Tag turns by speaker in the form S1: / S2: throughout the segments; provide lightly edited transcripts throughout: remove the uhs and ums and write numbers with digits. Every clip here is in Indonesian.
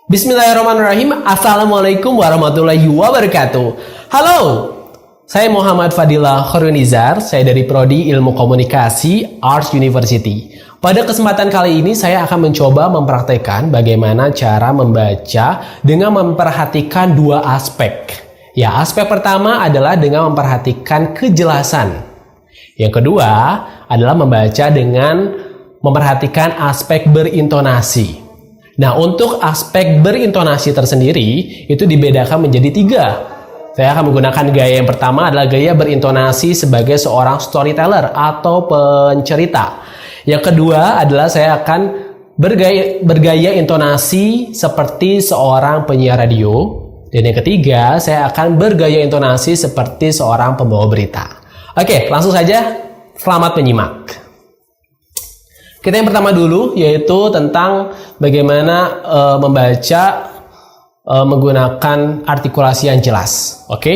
S1: Bismillahirrahmanirrahim. Assalamualaikum warahmatullahi wabarakatuh. Halo, saya Muhammad Fadilah Khorunizar. Saya dari Prodi Ilmu Komunikasi Arts University. Pada kesempatan kali ini saya akan mencoba mempraktekkan bagaimana cara membaca dengan memperhatikan dua aspek. Ya, aspek pertama adalah dengan memperhatikan kejelasan. Yang kedua adalah membaca dengan memperhatikan aspek berintonasi. Nah, untuk aspek berintonasi tersendiri itu dibedakan menjadi tiga. Saya akan menggunakan gaya yang pertama adalah gaya berintonasi sebagai seorang storyteller atau pencerita. Yang kedua adalah saya akan bergaya intonasi seperti seorang penyiar radio. Dan yang ketiga, saya akan bergaya intonasi seperti seorang pembawa berita. Oke, langsung saja. Selamat menyimak. Kita yang pertama dulu, yaitu tentang bagaimana membaca menggunakan artikulasi yang jelas. Oke?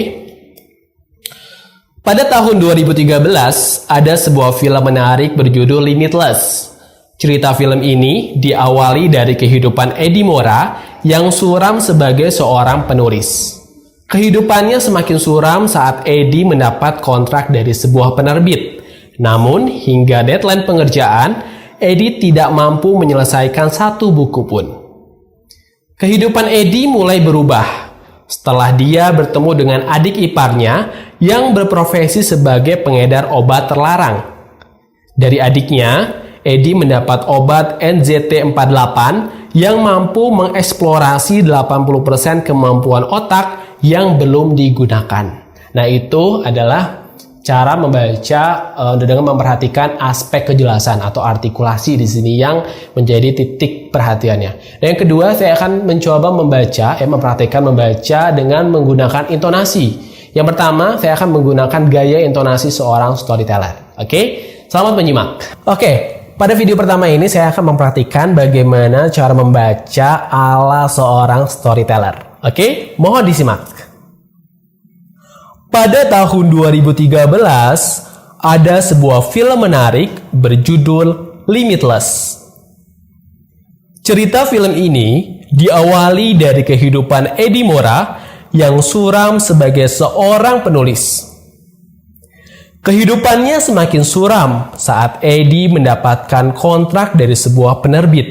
S1: Pada tahun 2013, ada sebuah film menarik berjudul Limitless. Cerita film ini diawali dari kehidupan Eddie Mora yang suram sebagai seorang penulis. Kehidupannya semakin suram saat Eddie mendapat kontrak dari sebuah penerbit. Namun, hingga deadline pengerjaan, Eddie tidak mampu menyelesaikan satu buku pun. Kehidupan Eddie mulai berubah setelah dia bertemu dengan adik iparnya yang berprofesi sebagai pengedar obat terlarang. Dari adiknya, Eddie mendapat obat NZT48 yang mampu mengeksplorasi 80% kemampuan otak yang belum digunakan. Nah, itu adalah cara membaca dengan memperhatikan aspek kejelasan atau artikulasi di sini yang menjadi titik perhatiannya. Dan yang kedua, saya akan mencoba memperhatikan membaca dengan menggunakan intonasi. Yang pertama, saya akan menggunakan gaya intonasi seorang storyteller. Oke? Selamat menyimak. Oke, pada video pertama ini saya akan memperhatikan bagaimana cara membaca ala seorang storyteller. Oke? Mohon disimak. Pada tahun 2013, ada sebuah film menarik berjudul Limitless. Cerita film ini diawali dari kehidupan Eddie Mora yang suram sebagai seorang penulis. Kehidupannya semakin suram saat Eddie mendapatkan kontrak dari sebuah penerbit.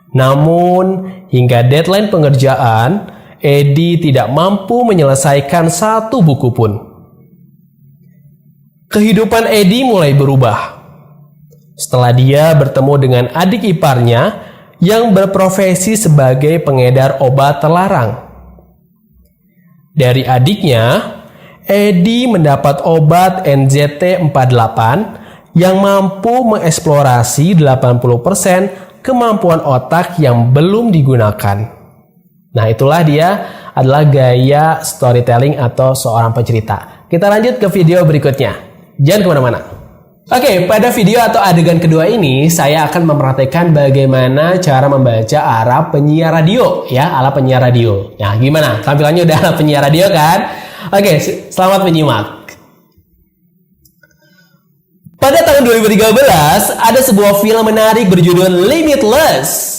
S1: Namun, hingga deadline pengerjaan, Eddie tidak mampu menyelesaikan satu buku pun. Kehidupan Eddie mulai berubah setelah dia bertemu dengan adik iparnya yang berprofesi sebagai pengedar obat terlarang. Dari adiknya, Eddie mendapat obat NZT48 yang mampu mengeksplorasi 80% kemampuan otak yang belum digunakan. Nah, itulah dia adalah gaya storytelling atau seorang pencerita. Kita lanjut ke video berikutnya. Jangan kemana-mana. Oke, pada video atau adegan kedua ini, saya akan memperhatikan bagaimana cara membaca ala penyiar radio. Ya, ala penyiar radio. Nah, gimana? Tampilannya udah ala penyiar radio kan? Oke, selamat menyimak. Pada tahun 2013, ada sebuah film menarik berjudul Limitless.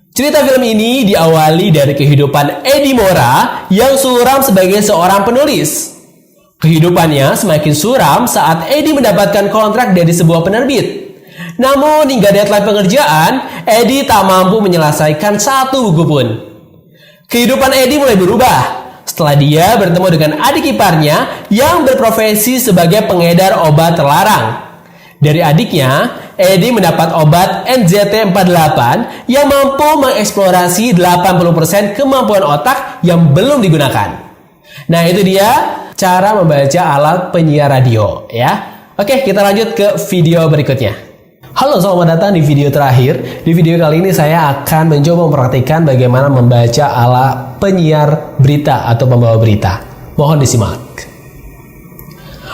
S1: Cerita film ini diawali dari kehidupan Eddie Mora yang suram sebagai seorang penulis. Kehidupannya semakin suram saat Eddie mendapatkan kontrak dari sebuah penerbit. Namun hingga deadline pengerjaan, Eddie tak mampu menyelesaikan satu buku pun. Kehidupan Eddie mulai berubah setelah dia bertemu dengan adik iparnya yang berprofesi sebagai pengedar obat terlarang. Dari adiknya, Eddie mendapat obat NZT48 yang mampu mengeksplorasi 80% kemampuan otak yang belum digunakan. Nah, itu dia cara membaca alat penyiar radio ya. Oke, kita lanjut ke video berikutnya. Halo, selamat datang di video terakhir. Di video kali ini saya akan mencoba memperhatikan bagaimana membaca ala penyiar berita atau pembawa berita. Mohon disimak.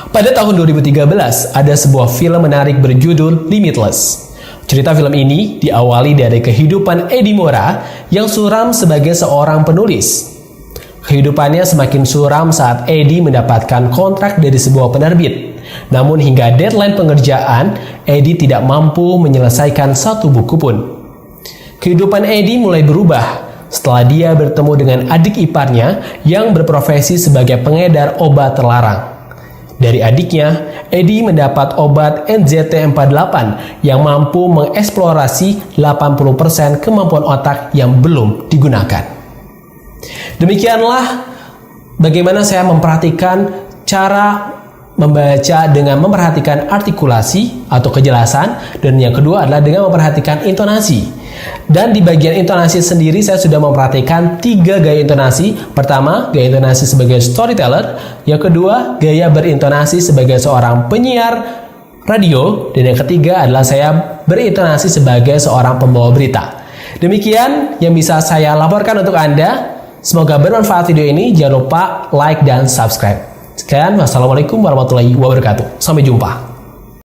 S1: Pada tahun 2013, ada sebuah film menarik berjudul Limitless. Cerita film ini diawali dari kehidupan Eddie Mora yang suram sebagai seorang penulis. Kehidupannya semakin suram saat Eddie mendapatkan kontrak dari sebuah penerbit. Namun hingga deadline pengerjaan, Eddie tidak mampu menyelesaikan satu buku pun. Kehidupan Eddie mulai berubah setelah dia bertemu dengan adik iparnya yang berprofesi sebagai pengedar obat terlarang. Dari adiknya, Edi mendapat obat NZT48 yang mampu mengeksplorasi 80% kemampuan otak yang belum digunakan. Demikianlah bagaimana saya memperhatikan cara membaca dengan memperhatikan artikulasi atau kejelasan, dan yang kedua adalah dengan memperhatikan intonasi. Dan di bagian intonasi sendiri saya sudah memperhatikan 3 gaya intonasi. Pertama, gaya intonasi sebagai storyteller. Yang kedua, gaya berintonasi sebagai seorang penyiar radio. Dan yang ketiga adalah saya berintonasi sebagai seorang pembawa berita. Demikian yang bisa saya laporkan untuk Anda. Semoga bermanfaat video ini. Jangan lupa like dan subscribe. Sekian, wassalamualaikum warahmatullahi wabarakatuh. Sampai jumpa.